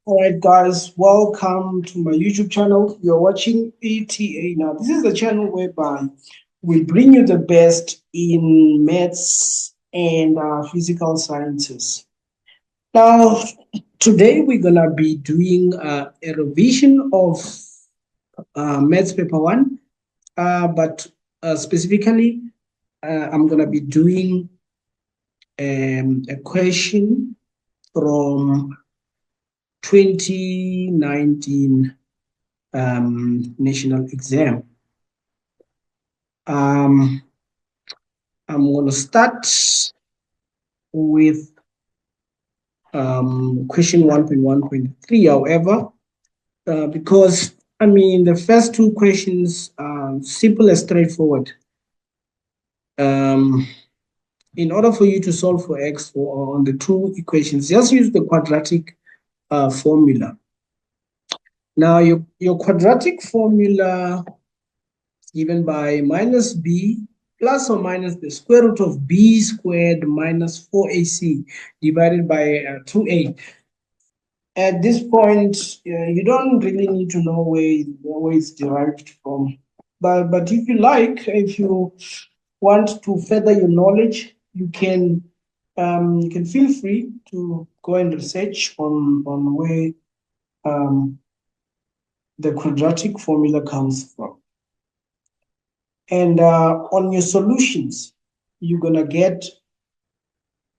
All right, guys, welcome to my YouTube channel. You're watching ETA. Now, this is the channel whereby we bring you the best in maths and physical sciences. Now, today we're gonna be doing a revision of maths paper 1, but specifically, I'm gonna be doing a question from 2019 national exam. I'm going to start with question 1.1.3. However, because the first two questions are simple and straightforward. In order for you to solve for x on the two equations, just use the quadratic formula. Now, your quadratic formula is given by minus b plus or minus the square root of b squared minus 4ac divided by 2a. At this point, you don't really need to know where it's derived from. But if you like, if you want to further your knowledge, you can feel free to go and research on where the quadratic formula comes from. And on your solutions, you're gonna get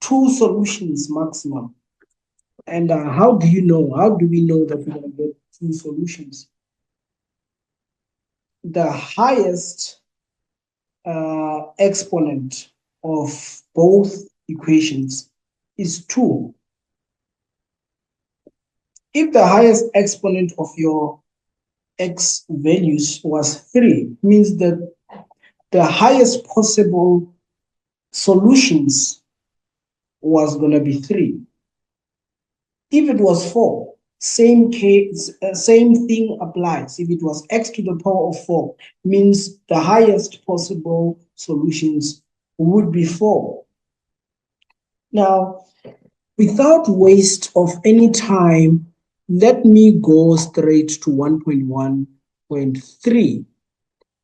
2 solutions maximum. And how do we know that we're gonna get 2 solutions? The highest exponent of both equations is 2. If the highest exponent of your x values was 3, means that the highest possible solutions was going to be 3. If it was 4, same thing applies. If it was x to the power of 4, means the highest possible solutions would be 4. Now, without waste of any time, let me go straight to 1.1.3.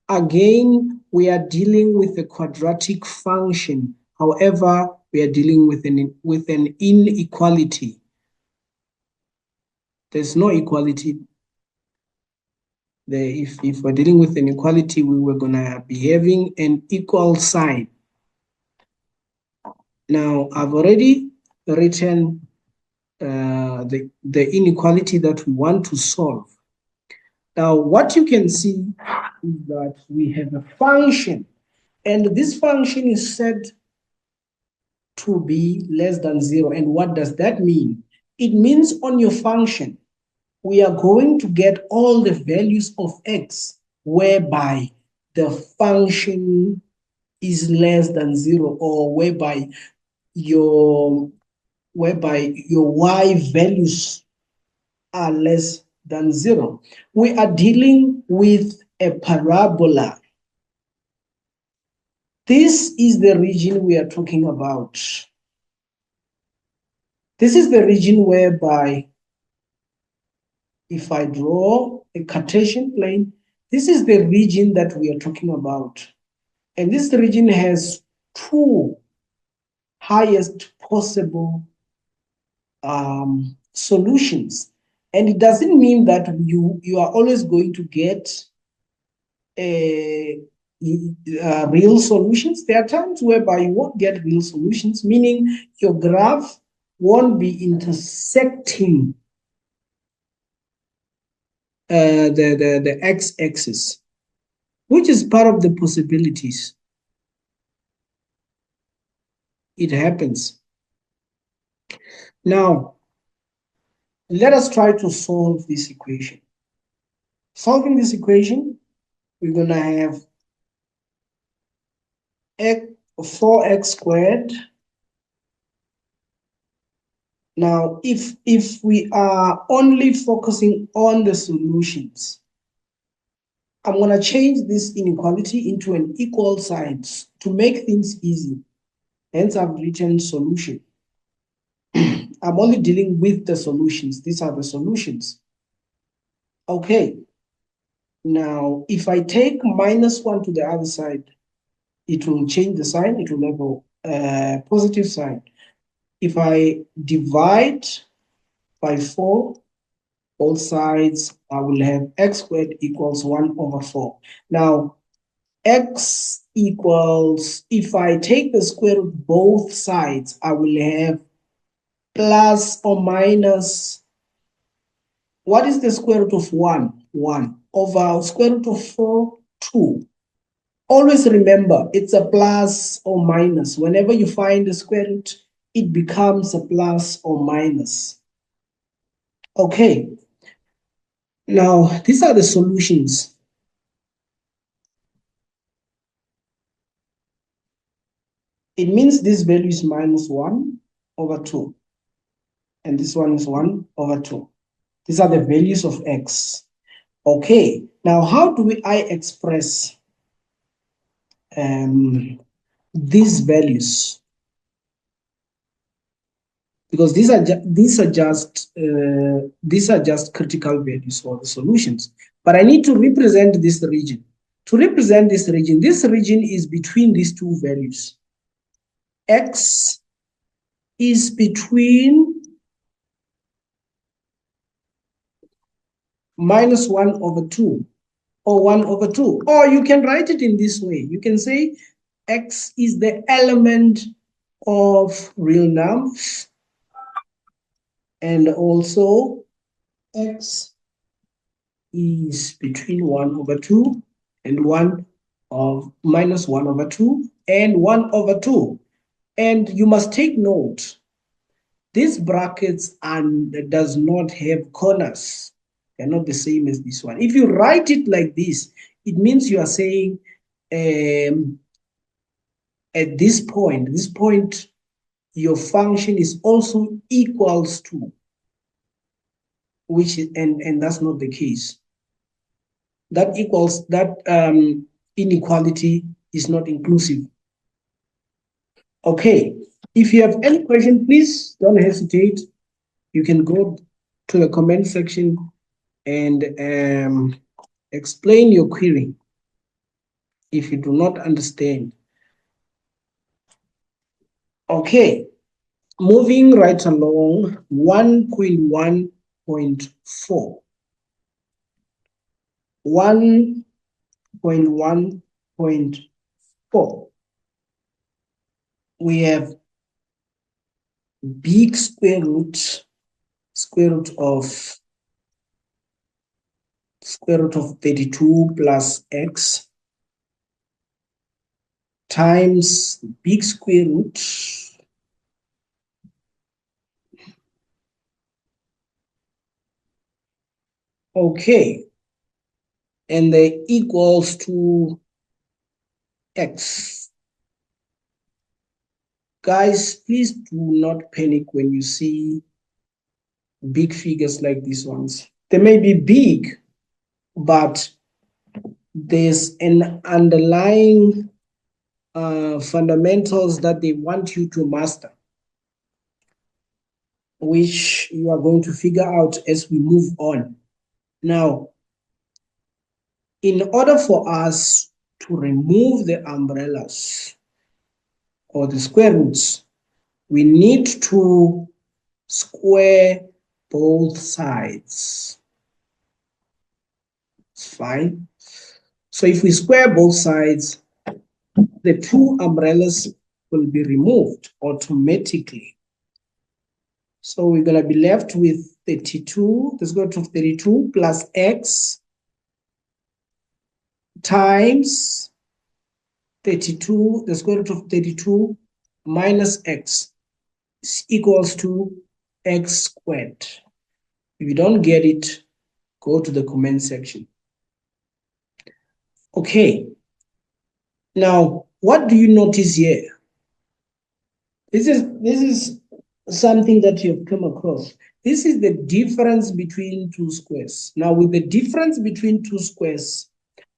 Again, we are dealing with a quadratic function. However, we are dealing with an inequality. There's no equality there. If we're dealing with an equality, we were gonna be having an equal sign. Now, I've already written the inequality that we want to solve. Now, what you can see is that we have a function, and this function is set to be less than 0. And what does that mean? It means on your function, we are going to get all the values of x whereby the function is less than 0, or whereby your y values are less than 0. We are dealing with a parabola. This is the region we are talking about. This is the region whereby, if I draw a Cartesian plane, this is the region that we are talking about. And this region has 2 highest possible solutions. And it doesn't mean that you are always going to get real solutions. There are times whereby you won't get real solutions, meaning your graph won't be intersecting the x-axis, which is part of the possibilities. It happens. Now, let us try to solve this equation. Solving this equation, we're going to have 4x squared. Now, if we are only focusing on the solutions, I'm going to change this inequality into an equal sign to make things easy. Hence, I've written solution. I'm only dealing with the solutions. These are the solutions. Okay. Now, if I take -1 to the other side, it will change the sign. It will have a positive sign. If I divide by 4, both sides, I will have x squared equals 1/4. Now, x equals, if I take the square root of both sides, I will have plus or minus, what is the square root of 1? 1 over square root of 4, 2. Always remember, it's a plus or minus. Whenever you find the square root, it becomes a plus or minus. Okay. Now, these are the solutions. It means this value is -1/2. And this one is 1/2. These are the values of x. Okay. Now, how do I express these values? Because these are just critical values for the solutions. But I need to represent this region. To represent this region is between these two values. X is between -1/2 or 1/2. Or you can write it in this way. You can say x is the element of real numbers, and also x is between 1/2 and -1/2 and 1/2. And you must take note, these brackets does not have corners. They're not the same as this one. If you write it like this, it means you are saying at this point, your function is also equals to, which is, and that's not the case. That inequality is not inclusive. Okay, if you have any question, please don't hesitate. You can go to the comment section and explain your query if you do not understand. Okay, moving right along, 1.1.4. 1.1.4. We have big square root of 32 plus x times big square root and they equals to x. Guys, please do not panic when you see big figures like these ones. They may be big, but there's an underlying fundamentals that they want you to master, which you are going to figure out as we move on. Now, in order for us to remove the umbrellas or the square roots, we need to square both sides. It's fine. So if we square both sides, the two umbrellas will be removed automatically. So we're going to be left with 32, the square root of 32 plus x times 32, the square root of 32 minus x is equals to x squared. If you don't get it, go to the comment section. Okay. Now, what do you notice here? This is something that you've come across. This is the difference between two squares. Now, with the difference between two squares,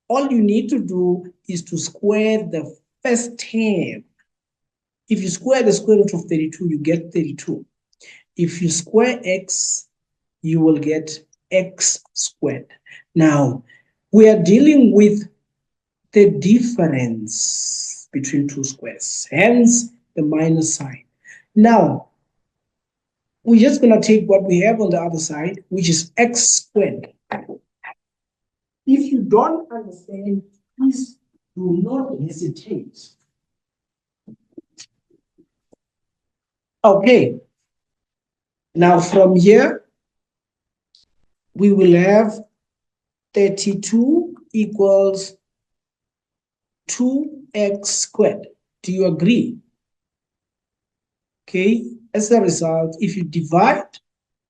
all you need to do is to square the first term. If you square the square root of 32, you get 32. If you square x, you will get x squared. Now, we are dealing with the difference between two squares, hence the minus sign. Now, we're just going to take what we have on the other side, which is x squared. If you don't understand, please do not hesitate. Okay. Now, from here, we will have 32 equals 2x squared. Do you agree? Okay, as a result, if you divide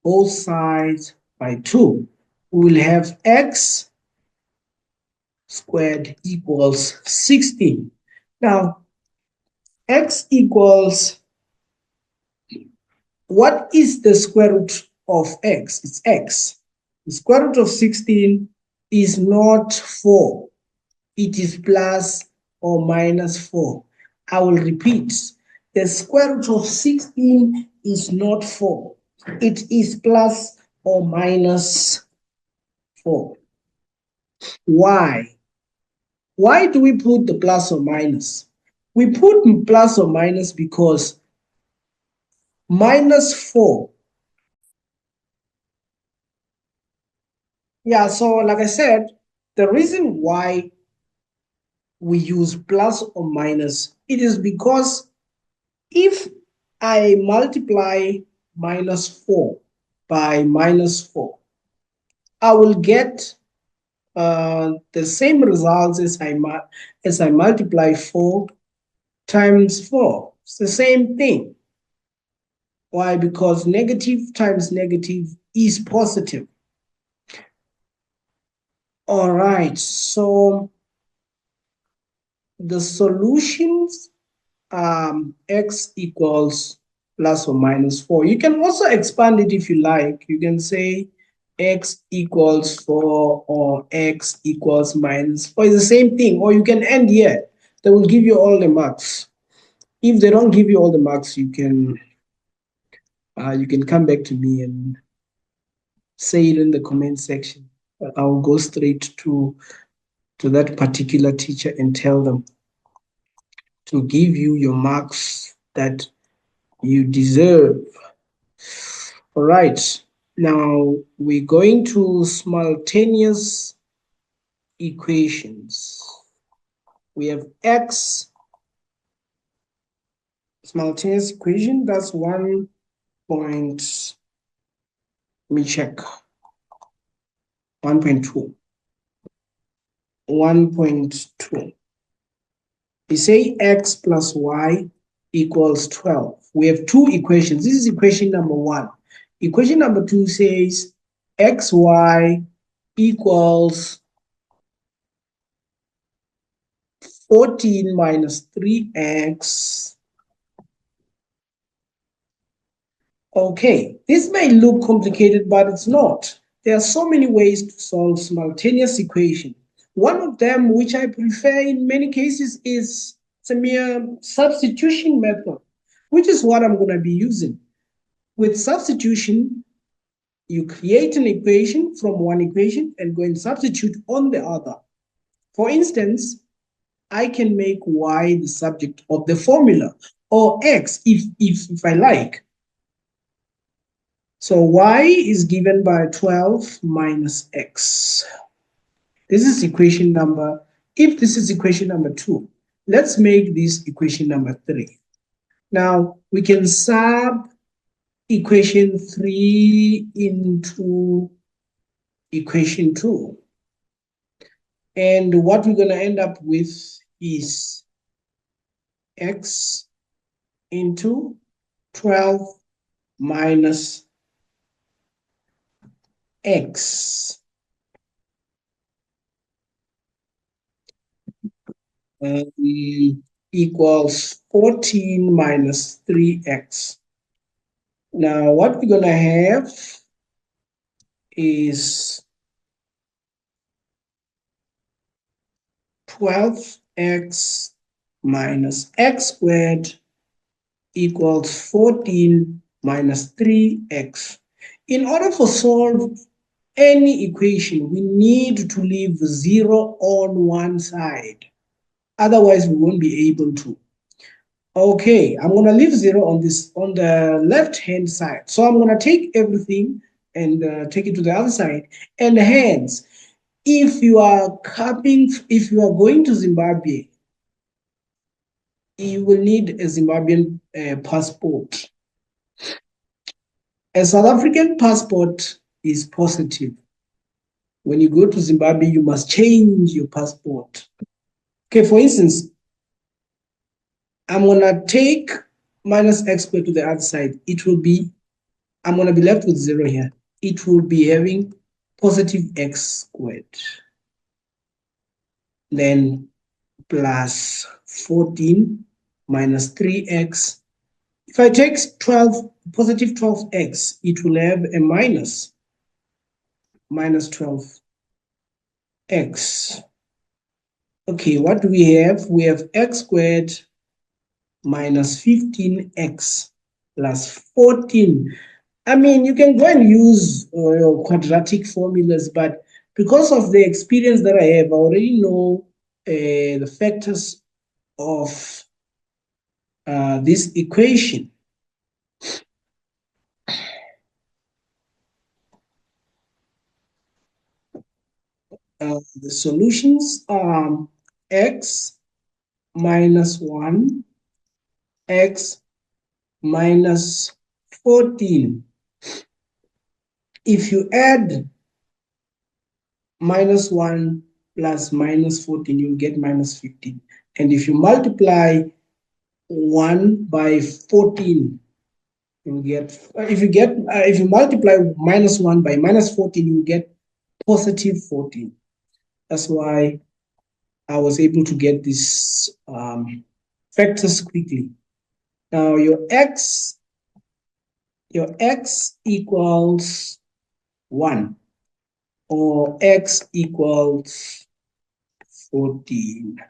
both sides by 2, we will have x squared equals 16. Now, x equals, what is the square root of x? It's x. The square root of 16 is not 4. It is plus or minus 4. I will repeat. The square root of 16 is not 4. It is plus or minus 4. Why? Why do we put the plus or minus? We put plus or minus because minus 4. Yeah, so like I said, the reason why we use plus or minus, it is because if I multiply minus 4 by minus 4, I will get the same results as I multiply 4 times 4. It's the same thing. Why? Because negative times negative is positive. All right, so the solutions, x equals plus or minus 4. You can also expand it if you like. You can say x equals 4 or x equals minus 4. It's the same thing. Or you can end here. They will give you all the marks. If they don't give you all the marks, you can come back to me and say it in the comment section. I'll go straight to that particular teacher and tell them to give you your marks that you deserve. All right, now we're going to simultaneous equations. We have x simultaneous equation, that's 1 point, let me check, 1.2. 1.2. We say x plus y equals 12. We have two equations. This is equation number 1. Equation number 2 says xy equals 14 minus 3x. Okay, this may look complicated, but it's not. There are so many ways to solve simultaneous equation. One of them, which I prefer in many cases, is a mere substitution method, which is what I'm going to be using. With substitution, you create an equation from one equation and go and substitute on the other. For instance, I can make y the subject of the formula, or x if I like. So y is given by 12 minus x. This is equation number, if this is equation number 2, let's make this equation number 3. Now, we can sub equation 3 into equation 2. And what we're going to end up with is x into 12 minus x equals 14 minus 3x. Now, what we're going to have is 12x minus x squared equals 14 minus 3x. In order to solve any equation, we need to leave 0 on one side. Otherwise, we won't be able to. Okay, I'm going to leave 0 on the left-hand side. So I'm going to take everything and take it to the other side. And hence, if you are going to Zimbabwe, you will need a Zimbabwean passport. A South African passport is positive. When you go to Zimbabwe, you must change your passport. Okay, for instance, I'm going to take minus x squared to the other side. I'm going to be left with 0 here. It will be having positive x squared. Then plus 14 minus 3x. If I take positive 12x, it will have a minus 12x. Okay, what do we have? We have x squared minus 15x plus 14. I mean, you can go and use your quadratic formulas, but because of the experience that I have, I already know the factors of this equation. The solutions are x minus 1, x minus 14. If you add minus 1 plus minus 14, you'll get minus 15. And if you multiply 1 by 14, you'll get, if you multiply minus 1 by minus 14, you'll get positive 14. That's why I was able to get these factors quickly. Now your x equals 1 or x equals 14.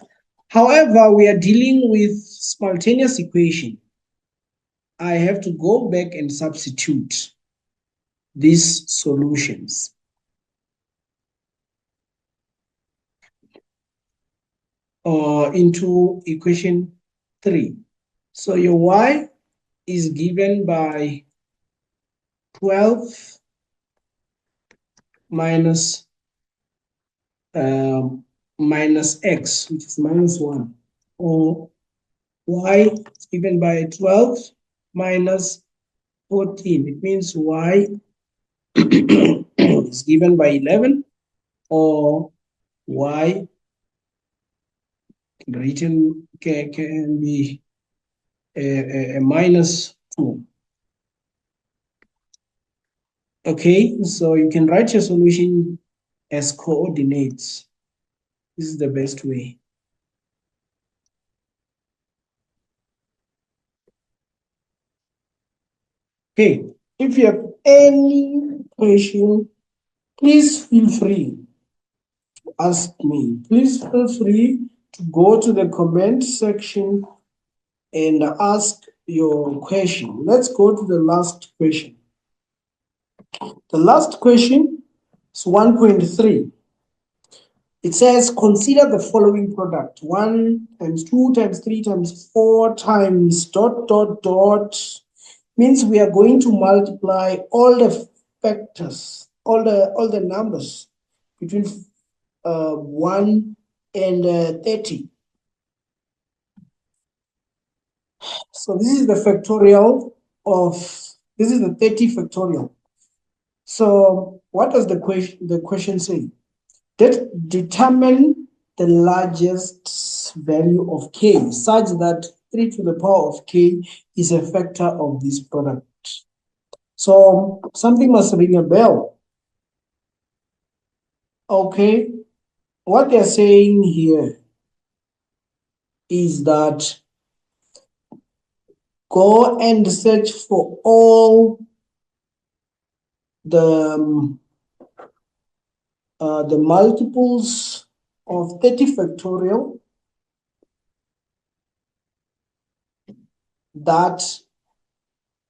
However, we are dealing with simultaneous equation. I have to go back and substitute these solutions. Into equation 3. So your y is given by 12 minus minus x, which is minus 1, or y is given by 12 minus 14. It means y is given by 11, or y written can be a minus 2. Okay, so you can write your solution as coordinates. This is the best way. Okay, if you have any question, please feel free to ask me. Please feel free to go to the comment section and ask your question. Let's go to the last question. The last question is 1.3. It says, consider the following product. 1 times 2 times 3 times 4 times dot, dot, dot. Means we are going to multiply all the factors, all the numbers between 1 and 30. So this is the factorial of, this is the 30 factorial. So what does the question say? Determine the largest value of k such that 3 to the power of k is a factor of this product. So something must ring a bell. Okay, what they're saying here is that go and search for all the multiples of 30 factorial that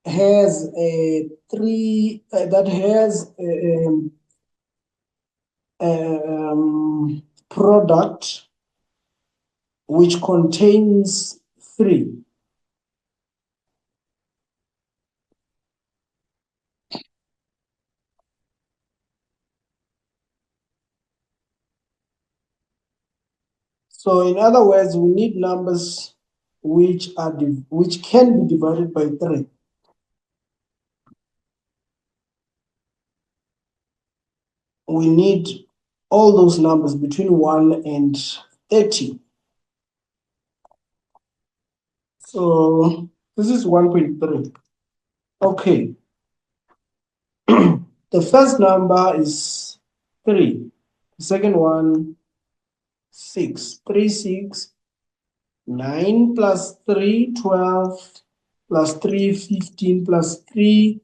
has a three that has a product which contains 3. So in other words, we need numbers which can be divided by 3. We need all those numbers between 1 and 30. So this is 1.3. Okay. The first number is 3. The second one, 6. 3, 6. 9 plus 3, 12, plus 3, 15, plus 3,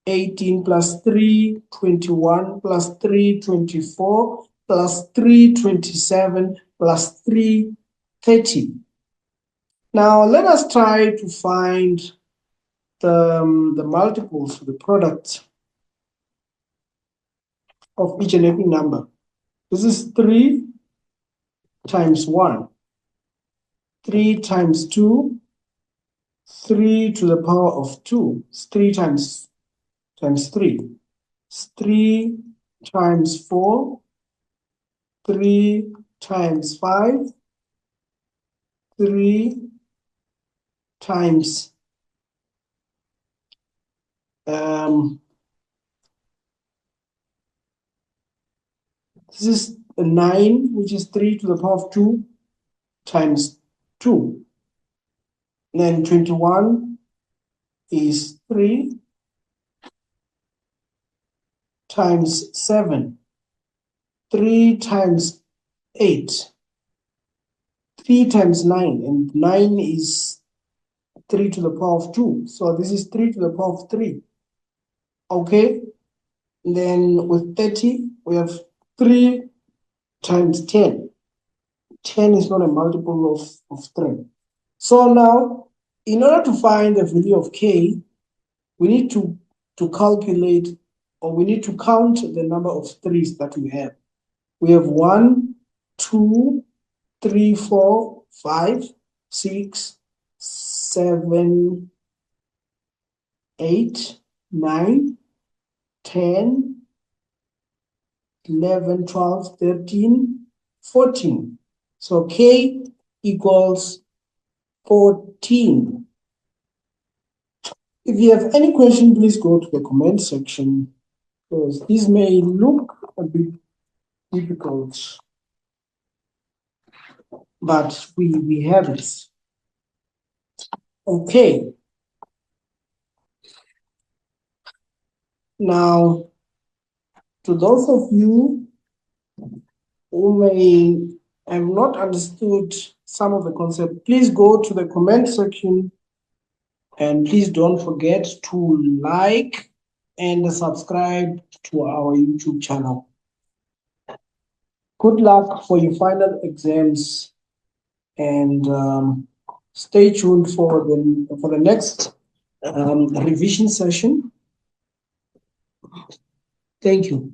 18, plus 3, 21, plus 3, 24, plus 3, 27, plus 3, 30. Now let us try to find the multiples, the product of each and every number. This is 3 times 1, 3 times 2, 3 to the power of 2. It's 3 times 3. It's 3 times 4, 3 times 5, 3 times this is 9, which is 3 to the power of 2 times 2. Then 21 is 3 times 7. 3 times 8. 3 times 9, and 9 is 3 to the power of 2. So this is 3 to the power of 3. Okay? And then with 30, we have 3 times 10. 10 is not a multiple of 3. So now, in order to find the value of k, we need to calculate, or we need to count the number of 3's that we have. We have 1, 2, 3, 4, 5, 6, 7, 8, 9, 10, 11, 12, 13, 14. So k equals 14. If you have any question, please go to the comment section, because this may look a bit difficult, but we have it. Okay. Now, to those of you who may have not understood some of the concept, please go to the comment section, and please don't forget to like and subscribe to our YouTube channel. Good luck for your final exams, and stay tuned for the next revision session. Thank you.